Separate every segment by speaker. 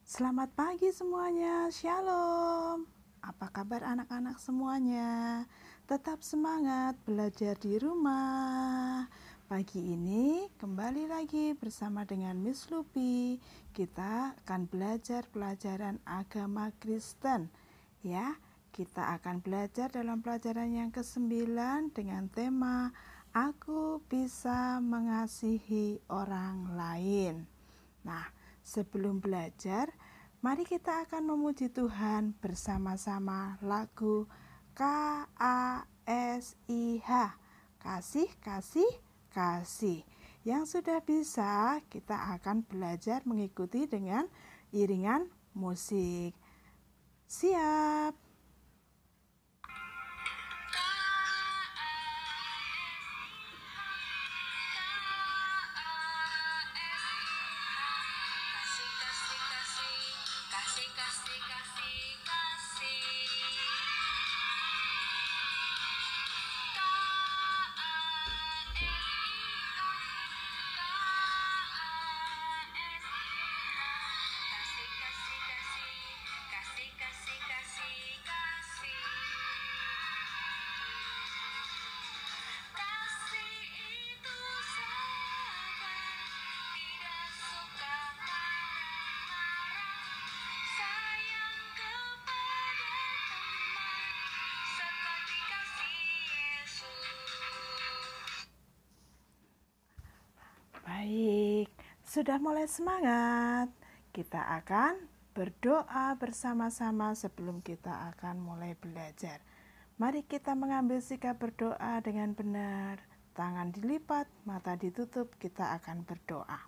Speaker 1: Selamat pagi semuanya, Shalom. Apa kabar anak-anak semuanya? Tetap semangat belajar di rumah. Pagi ini kembali lagi bersama dengan Miss Lupi. Kita akan belajar pelajaran agama Kristen. Ya, kita akan belajar dalam pelajaran yang ke-9 dengan tema Aku Bisa Mengasihi Orang Lain. Nah, sebelum belajar, mari kita akan memuji Tuhan bersama-sama lagu KASIH. Kasih, kasih, kasih. Yang sudah bisa, kita akan belajar mengikuti dengan iringan musik. Siap? Baik, sudah mulai semangat. Kita akan berdoa bersama-sama sebelum kita akan mulai belajar. Mari kita mengambil sikap berdoa dengan benar. Tangan dilipat, mata ditutup, kita akan berdoa.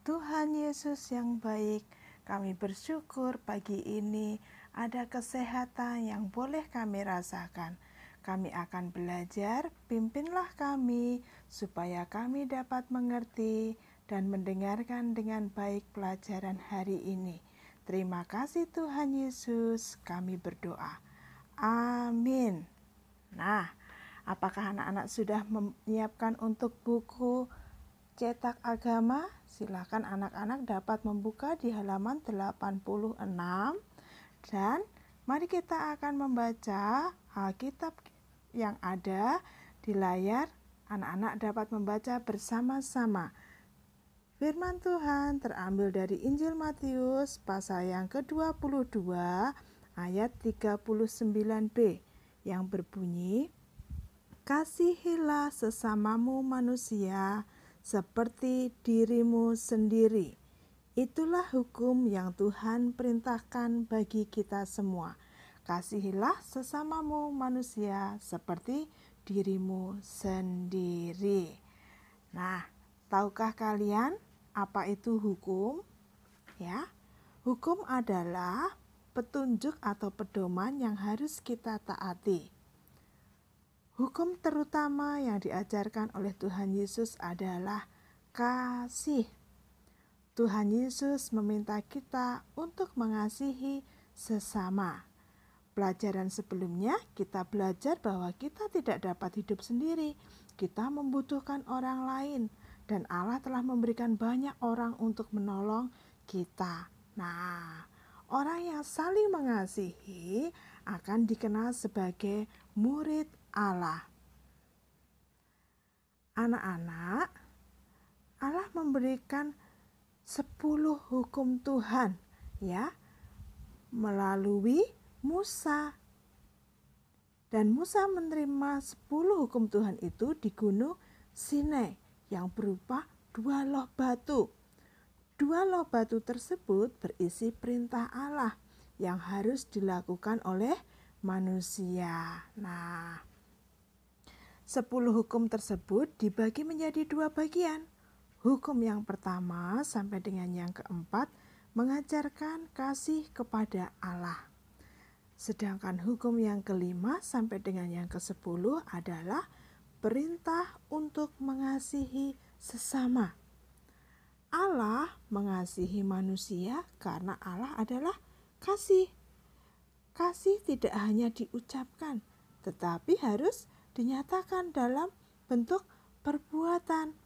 Speaker 1: Tuhan Yesus yang baik, kami bersyukur pagi ini ada kesehatan yang boleh kami rasakan. Kami akan belajar, pimpinlah kami supaya kami dapat mengerti dan mendengarkan dengan baik pelajaran hari ini. Terima kasih Tuhan Yesus, kami berdoa. Amin. Nah, apakah anak-anak sudah menyiapkan untuk buku cetak agama? Silakan anak-anak dapat membuka di halaman 86 dan mari kita akan membaca Alkitab yang ada di layar. Anak-anak dapat membaca bersama-sama. Firman Tuhan terambil dari Injil Matius pasal yang ke-22 ayat 39b yang berbunyi, "Kasihilah sesamamu manusia seperti dirimu sendiri. Itulah hukum yang Tuhan perintahkan bagi kita semua. Kasihilah sesamamu manusia seperti dirimu sendiri." Nah, tahukah kalian apa itu hukum? Ya, hukum adalah petunjuk atau pedoman yang harus kita taati. Hukum terutama yang diajarkan oleh Tuhan Yesus adalah kasih. Tuhan Yesus meminta kita untuk mengasihi sesama. Pelajaran sebelumnya kita belajar bahwa kita tidak dapat hidup sendiri. Kita membutuhkan orang lain dan Allah telah memberikan banyak orang untuk menolong kita. Nah, orang yang saling mengasihi akan dikenal sebagai murid Allah. Anak-anak, Allah memberikan 10 hukum Tuhan ya melalui Musa. Dan Musa menerima 10 hukum Tuhan itu di Gunung Sinai yang berupa 2 loh batu. 2 loh batu tersebut berisi perintah Allah yang harus dilakukan oleh manusia. Nah, 10 hukum tersebut dibagi menjadi 2 bagian. Hukum yang pertama sampai dengan yang keempat mengajarkan kasih kepada Allah. Sedangkan hukum yang kelima sampai dengan yang ke-10 adalah perintah untuk mengasihi sesama. Allah mengasihi manusia karena Allah adalah kasih. Kasih tidak hanya diucapkan, tetapi harus dinyatakan dalam bentuk perbuatan.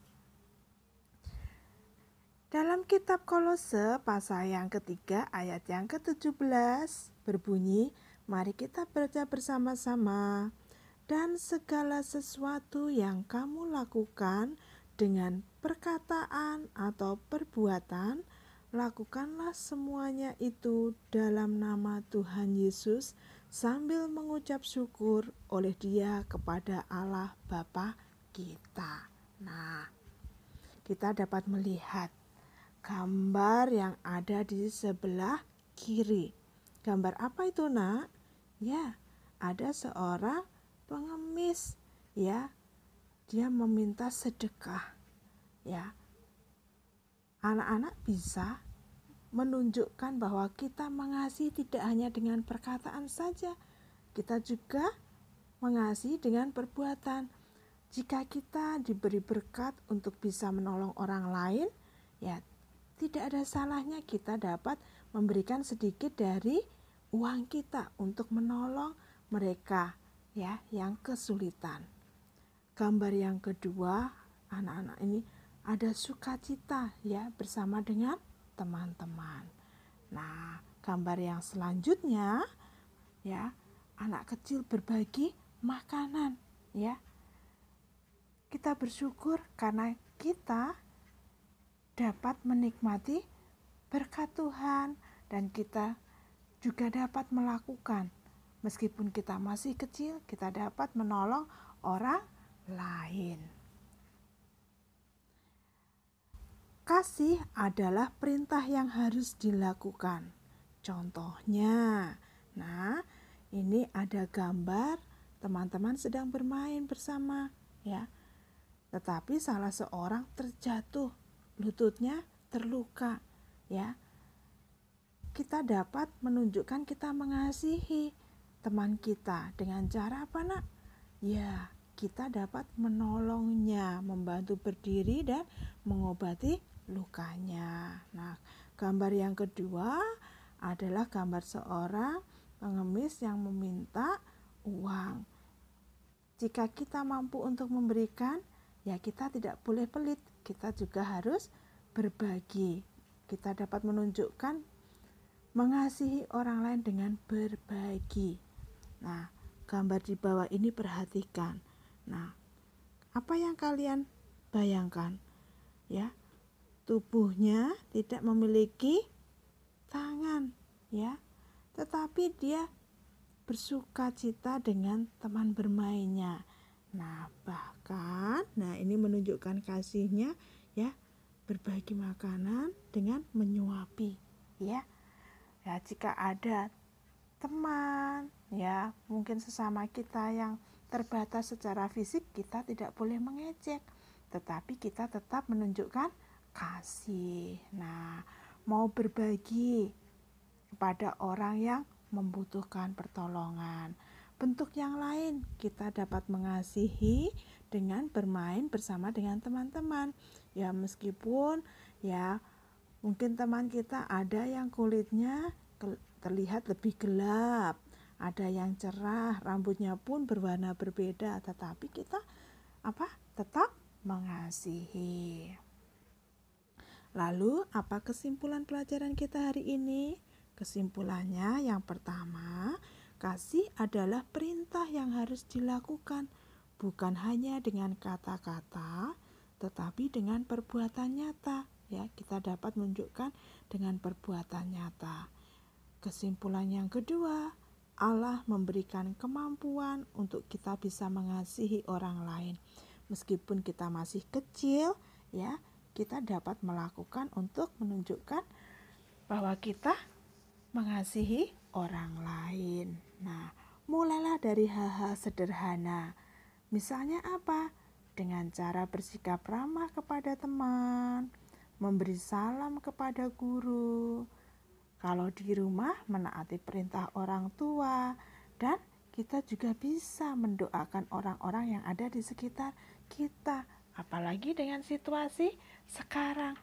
Speaker 1: Dalam kitab Kolose pasal yang ketiga ayat yang ke-17 berbunyi, mari kita baca bersama-sama. Dan segala sesuatu yang kamu lakukan dengan perkataan atau perbuatan, lakukanlah semuanya itu dalam nama Tuhan Yesus sambil mengucap syukur oleh Dia kepada Allah Bapa kita. Nah, kita dapat melihat gambar yang ada di sebelah kiri. Gambar apa itu, Nak? Ya, ada seorang pengemis, ya. Dia meminta sedekah, ya. Anak-anak bisa menunjukkan bahwa kita mengasihi tidak hanya dengan perkataan saja, kita juga mengasihi dengan perbuatan. Jika kita diberi berkat untuk bisa menolong orang lain, ya tidak ada salahnya kita dapat memberikan sedikit dari uang kita untuk menolong mereka, ya, yang kesulitan. Gambar yang kedua, anak-anak ini ada sukacita, ya, bersama dengan teman-teman. Nah, gambar yang selanjutnya, ya, anak kecil berbagi makanan, ya. Kita bersyukur karena kita dapat menikmati berkat Tuhan dan kita juga dapat melakukan. Meskipun kita masih kecil, kita dapat menolong orang lain. Kasih adalah perintah yang harus dilakukan. Contohnya, nah, ini ada gambar teman-teman sedang bermain bersama, ya. Tetapi salah seorang terjatuh, lututnya terluka, ya. Kita dapat menunjukkan kita mengasihi teman kita dengan cara apa, Nak? Ya, kita dapat menolongnya, membantu berdiri dan mengobati lukanya. Nah, gambar yang kedua adalah gambar seorang pengemis yang meminta uang. Jika kita mampu untuk memberikan, ya kita tidak boleh pelit, kita juga harus berbagi. Kita dapat menunjukkan mengasihi orang lain dengan berbagi. Nah, gambar di bawah ini perhatikan. Nah, apa yang kalian bayangkan? Ya, tubuhnya tidak memiliki tangan, ya, tetapi dia bersukacita dengan teman bermainnya. Nah, bahkan, ini menunjukkan kasihnya, ya, berbagi makanan dengan menyuapi, ya. Ya, jika ada teman, ya, mungkin sesama kita yang terbatas secara fisik, kita tidak boleh mengejek, tetapi kita tetap menunjukkan kasih. Nah, mau berbagi kepada orang yang membutuhkan pertolongan. Bentuk yang lain kita dapat mengasihi dengan bermain bersama dengan teman-teman. Ya, meskipun ya mungkin teman kita ada yang kulitnya terlihat lebih gelap, ada yang cerah, rambutnya pun berwarna berbeda, tetapi kita tetap mengasihi. Lalu, apa kesimpulan pelajaran kita hari ini? Kesimpulannya yang pertama, kasih adalah perintah yang harus dilakukan, bukan hanya dengan kata-kata, tetapi dengan perbuatan nyata. Ya, kita dapat menunjukkan dengan perbuatan nyata. Kesimpulan yang kedua, Allah memberikan kemampuan untuk kita bisa mengasihi orang lain. Meskipun kita masih kecil, ya, kita dapat melakukan untuk menunjukkan bahwa kita mengasihi orang lain. Nah, mulailah dari hal-hal sederhana. Misalnya apa? Dengan cara bersikap ramah kepada teman, memberi salam kepada guru, kalau di rumah menaati perintah orang tua, dan kita juga bisa mendoakan orang-orang yang ada di sekitar kita. Apalagi dengan situasi sekarang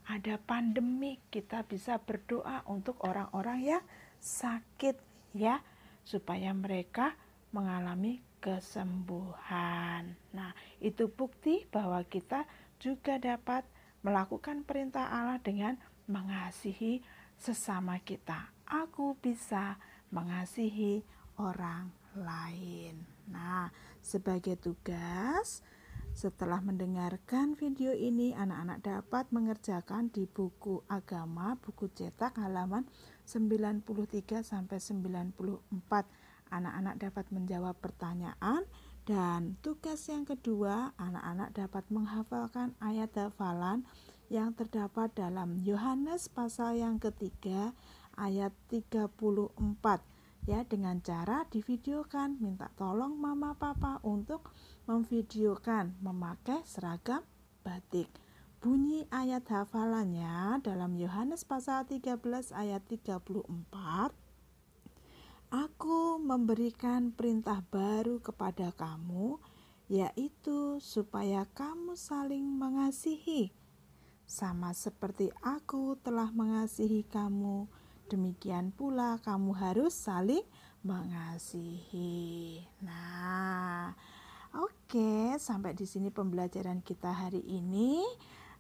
Speaker 1: ada pandemi, kita bisa berdoa untuk orang-orang yang sakit, ya, supaya mereka mengalami kesembuhan. Nah, itu bukti bahwa kita juga dapat melakukan perintah Allah dengan mengasihi sesama kita. Aku bisa mengasihi orang lain. Nah, sebagai tugas, setelah mendengarkan video ini, anak-anak dapat mengerjakan di buku agama, buku cetak halaman 93 sampai 94. Anak-anak dapat menjawab pertanyaan, dan tugas yang kedua, anak-anak dapat menghafalkan ayat hafalan yang terdapat dalam Yohanes pasal yang ketiga ayat 34, ya, dengan cara divideokan. Minta tolong mama papa untuk memvideokan memakai seragam batik. Bunyi ayat hafalannya dalam Yohanes pasal 13 ayat 34. Aku memberikan perintah baru kepada kamu, yaitu supaya kamu saling mengasihi. Sama seperti aku telah mengasihi kamu, demikian pula kamu harus saling mengasihi. Nah, oke, sampai di sini pembelajaran kita hari ini.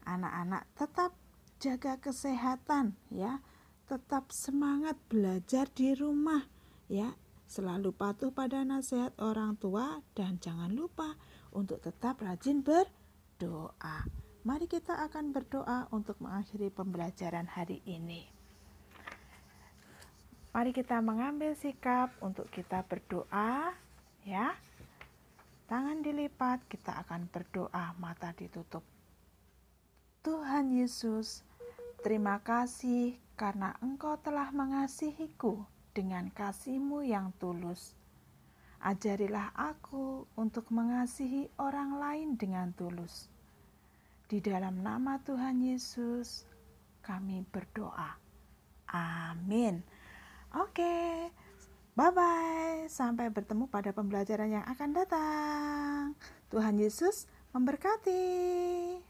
Speaker 1: Anak-anak tetap jaga kesehatan, ya. Tetap semangat belajar di rumah, ya. Selalu patuh pada nasihat orang tua dan jangan lupa untuk tetap rajin berdoa. Mari kita akan berdoa untuk mengakhiri pembelajaran hari ini. Mari kita mengambil sikap untuk kita berdoa, ya. Tangan dilipat, kita akan berdoa, mata ditutup. Tuhan Yesus, terima kasih karena Engkau telah mengasihiku dengan kasih-Mu yang tulus. Ajarilah aku untuk mengasihi orang lain dengan tulus. Di dalam nama Tuhan Yesus, kami berdoa. Amin. Oke, bye-bye. Sampai bertemu pada pembelajaran yang akan datang. Tuhan Yesus memberkati.